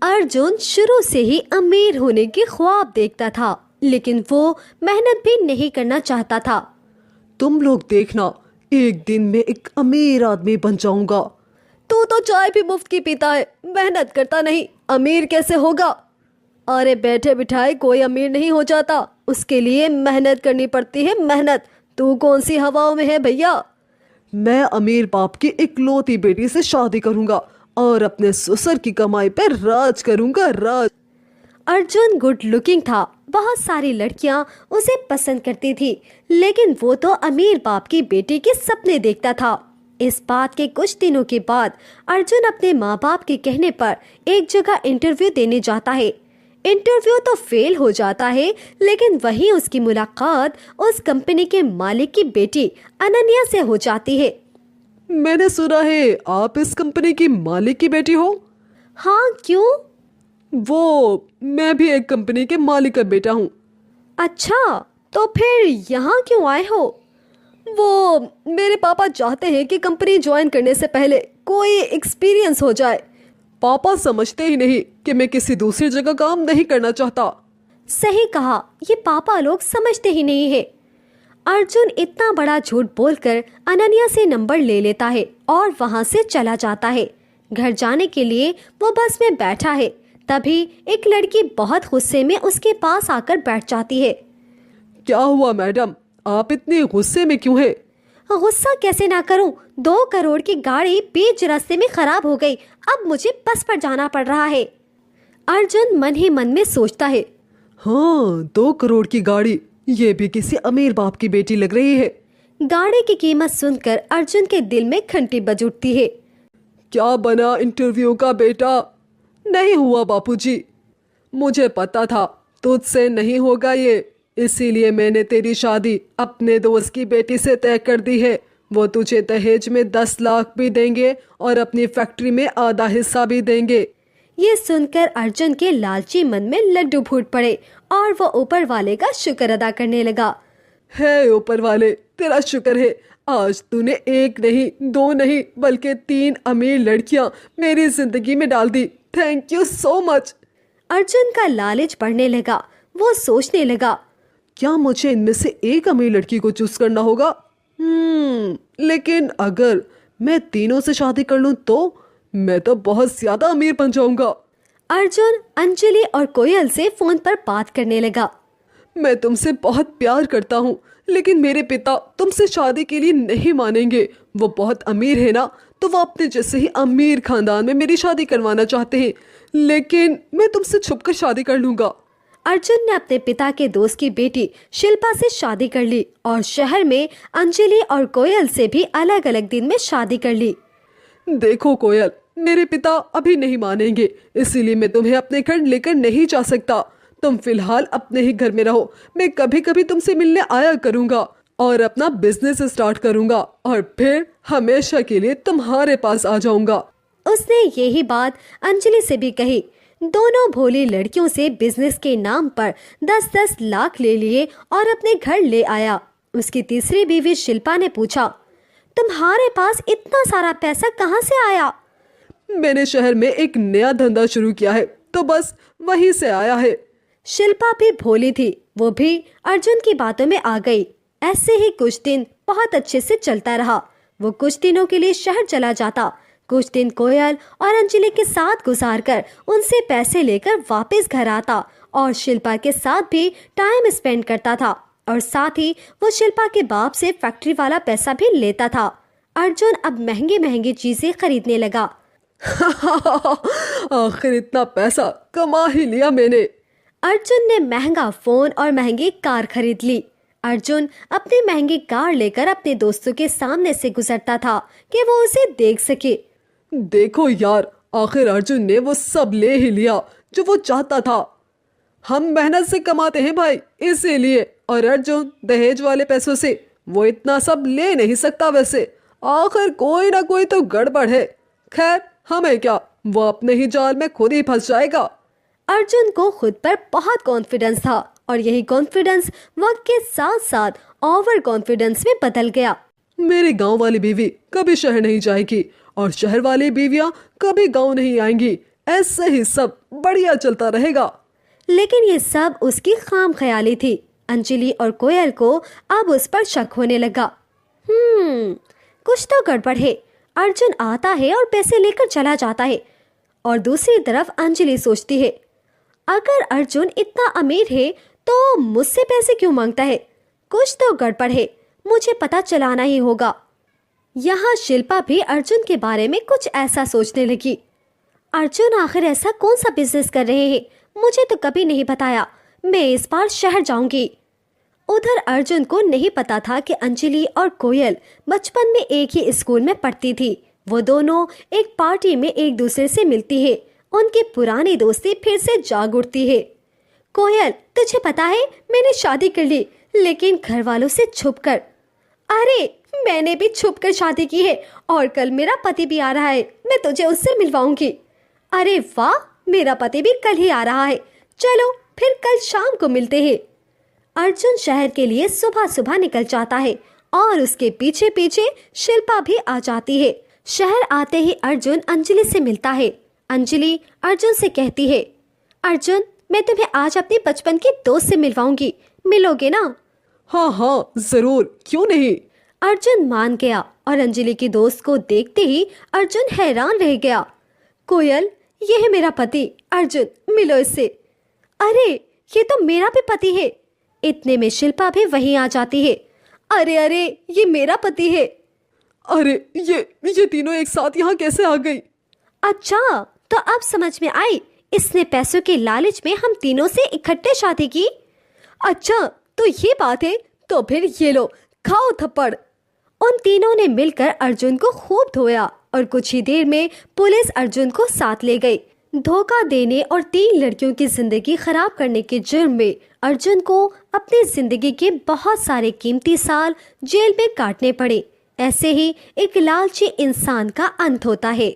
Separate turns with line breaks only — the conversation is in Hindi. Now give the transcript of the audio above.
अर्जुन शुरू से ही अमीर होने के ख्वाब देखता था, लेकिन वो मेहनत भी नहीं करना चाहता था।
तुम लोग देखना, एक दिन में एक अमीर आदमी बन जाऊंगा।
तू तो चाय भी मुफ्त की पीता है, मेहनत करता नहीं, अमीर कैसे होगा? अरे बैठे बिठाए कोई अमीर नहीं हो जाता, उसके लिए मेहनत करनी पड़ती है, मेहनत। तू कौन सी हवाओं में है भैया?
मैं अमीर बाप की इकलौती बेटी से शादी करूंगा और अपने ससुर की कमाई पर राज करूंगा, राज।
अर्जुन गुड लुकिंग था, बहुत सारी लड़कियां उसे पसंद करती थी, लेकिन वो तो अमीर बाप की बेटी के सपने देखता था। इस बात के कुछ दिनों के बाद अर्जुन अपने माँ बाप के कहने पर एक जगह इंटरव्यू देने जाता है। इंटरव्यू तो फेल हो जाता है, लेकिन वहीं उसकी मुलाकात उस कंपनी के मालिक की बेटी अनन्या से हो जाती है।
मैंने सुना है आप इस कंपनी की मालिक की बेटी हो।
हाँ, क्यों?
मैं भी एक कंपनी के मालिक का बेटा हूँ।
अच्छा, तो फिर यहाँ क्यों आए हो? मेरे पापा चाहते हैं कि कंपनी ज्वाइन करने से पहले कोई एक्सपीरियंस हो जाए।
पापा समझते ही नहीं कि मैं किसी दूसरी जगह काम नहीं करना चाहता।
सही कहा, ये पापा लोग समझते ही नहीं है। अर्जुन इतना बड़ा झूठ बोलकर अनन्या से नंबर ले लेता है और वहाँ से चला जाता है। घर जाने के लिए वो बस में बैठा है, तभी एक लड़की बहुत गुस्से में उसके पास आकर बैठ जाती है।
क्या हुआ मैडम, आप इतनी गुस्से में क्यों हैं?
गुस्सा कैसे ना करूं, 2 करोड़ की गाड़ी बीच रास्ते में खराब हो गई, अब मुझे बस पर जाना पड़ रहा है। अर्जुन मन ही मन में सोचता है,
हाँ, 2 करोड़ की गाड़ी, ये भी किसी अमीर बाप की बेटी लग रही है।
गाड़ी की कीमत सुनकर अर्जुन के दिल में घंटी बज उठती है।
क्या बना इंटरव्यू का बेटा? नहीं हुआ बापूजी, मुझे पता था तुझसे नहीं होगा ये, इसीलिए मैंने तेरी शादी अपने दोस्त की बेटी से तय कर दी है। वो तुझे दहेज में 10 लाख भी देंगे और अपनी फैक्ट्री में आधा हिस्सा भी देंगे।
ये सुनकर अर्जुन के लालची मन में लड्डू फूट पड़े और वो ऊपर वाले का शुक्र अदा करने लगा।
है ऊपर वाले, तेरा शुक्र है, आज तूने 1 नहीं 2 नहीं बल्कि 3 अमीर लड़कियां मेरी जिंदगी में डाल दी। Thank you so much.
Arjun का लालच बढ़ने लगा। वो सोचने लगा,
क्या मुझे इनमें से एक अमीर लड़की को चूज करना होगा? लेकिन अगर मैं तीनों से शादी कर लूं तो मैं तो बहुत ज्यादा अमीर बन जाऊंगा।
अर्जुन अंजलि और कोयल से फोन पर बात करने लगा।
मैं तुमसे बहुत प्यार करता हूँ, लेकिन मेरे पिता तुमसे शादी के लिए नहीं मानेंगे। वो बहुत अमीर है ना, तो वो अपने जैसे ही अमीर खानदान में मेरी शादी करवाना चाहते हैं, लेकिन मैं तुमसे छुपकर शादी कर लूंगा।
अर्जुन ने अपने पिता के दोस्त की बेटी शिल्पा से शादी कर ली और शहर में अंजलि और कोयल से भी अलग अलग दिन में शादी कर ली।
देखो कोयल, मेरे पिता अभी नहीं मानेंगे, इसीलिए मैं तुम्हें अपने घर लेकर नहीं जा सकता। तुम फिलहाल अपने ही घर में रहो, मैं कभी कभी तुमसे मिलने आया करूंगा और अपना बिजनेस स्टार्ट करूंगा और फिर हमेशा के लिए तुम्हारे पास आ जाऊंगा।
उसने यही बात अंजलि से भी कही। दोनों भोली लड़कियों से बिजनेस के नाम पर 10-10 लाख ले लिए और अपने घर ले आया। उसकी तीसरी बीवी शिल्पा ने पूछा, तुम्हारे पास इतना सारा पैसा कहाँ से आया?
मैंने शहर में एक नया धंधा शुरू किया है, तो बस वहीं से आया है।
शिल्पा भी भोली थी, वो भी अर्जुन की बातों में आ गई। ऐसे ही कुछ दिन बहुत अच्छे से चलता रहा। वो कुछ दिनों के लिए शहर चला जाता, कुछ दिन कोयल और अंजलि के साथ गुजारकर उनसे पैसे लेकर वापस घर आता और शिल्पा के साथ भी टाइम स्पेंड करता था और साथ ही वो शिल्पा के बाप से फैक्ट्री वाला पैसा भी लेता था। अर्जुन अब महंगी महंगी चीजें खरीदने लगा।
आखिर इतना पैसा कमा ही लिया मैंने।
अर्जुन ने महंगा फोन और महंगी कार खरीद ली। अर्जुन अपनी महंगी कार लेकर अपने दोस्तों के सामने से गुजरता था कि वो उसे देख सके।
देखो यार, आखिर अर्जुन ने वो सब ले ही लिया जो वो चाहता था। हम मेहनत से कमाते हैं भाई, इसीलिए, और अर्जुन दहेज वाले पैसों से वो इतना सब ले नहीं सकता। वैसे आखिर कोई ना कोई तो गड़बड़ है। खैर, हमें क्या, वो अपने ही जाल में खुद ही फंस जाएगा।
अर्जुन को खुद पर बहुत कॉन्फिडेंस था और यही कॉन्फिडेंस वक्त के साथ साथ ओवर कॉन्फिडेंस में बदल गया।
मेरी गांव वाली बीवी कभी शहर नहीं जाएगी और शहर वाली बीवियां कभी गांव नहीं आएंगी। ऐसे ही सब बढ़िया चलता रहेगा।
लेकिन ये सब उसकी खाम ख्याली थी। अंजलि और कोयल को अब उस पर शक होने लगा। कुछ तो गड़बड़ है। अर्जुन आता है और पैसे लेकर चला जाता है, और दूसरी तरफ अंजलि सोचती है, अगर अर्जुन इतना अमीर है तो मुझसे पैसे क्यों मांगता है? कुछ तो गड़बड़ है, मुझे पता चलाना ही होगा। यहाँ शिल्पा भी अर्जुन के बारे में कुछ ऐसा सोचने लगी। अर्जुन आखिर ऐसा कौन सा बिजनेस कर रहे हैं? मुझे तो कभी नहीं बताया। मैं इस बार शहर जाऊंगी। उधर अर्जुन को नहीं पता था कि अंजलि और कोयल बचपन में एक ही स्कूल में पढ़ती थी। वो दोनों एक पार्टी में एक दूसरे से मिलती है। उनकी पुरानी दोस्ती फिर से जाग उठती है। कोयल, तुझे पता है मैंने शादी कर ली, लेकिन घर वालों से छुपकर। अरे, मैंने भी छुपकर शादी की है और कल मेरा पति भी आ रहा है। मैं तुझे उससे मिलवाऊंगी। अरे वाह, मेरा पति भी कल ही आ रहा है। चलो फिर कल शाम को मिलते हैं। अर्जुन शहर के लिए सुबह सुबह निकल जाता है और उसके पीछे पीछे शिल्पा भी आ जाती है। शहर आते ही अर्जुन अंजलि से मिलता है। अंजलि अर्जुन से कहती है, अर्जुन, मैं तुम्हें आज अपनी बचपन की दोस्त से मिलवाऊंगी, मिलोगे ना?
हाँ हाँ जरूर, क्यों नहीं।
अर्जुन मान गया और अंजलि की दोस्त को देखते ही अर्जुन हैरान रह गया। कोयल, ये है मेरा पति अर्जुन, मिलो इससे। अरे, ये तो मेरा भी पति है। इतने में शिल्पा भी वहीं आ जाती है। अरे अरे, ये मेरा पति है।
अरे ये तीनों एक साथ यहाँ कैसे आ गई?
अच्छा, तो अब समझ में आई। इसने पैसों के लालच में हम तीनों से इकट्ठे शादी की। अच्छा, तो ये बात है। तो फिर ये लो, खाओ थप्पड़। उन तीनों ने मिलकर अर्जुन को खूब धोया और कुछ ही देर में पुलिस अर्जुन को साथ ले गई। धोखा देने और 3 लड़कियों की जिंदगी खराब करने के जुर्म में अर्जुन को अपनी जिंदगी के बहुत सारे कीमती साल जेल में काटने पड़े। ऐसे ही एक लालची इंसान का अंत होता है।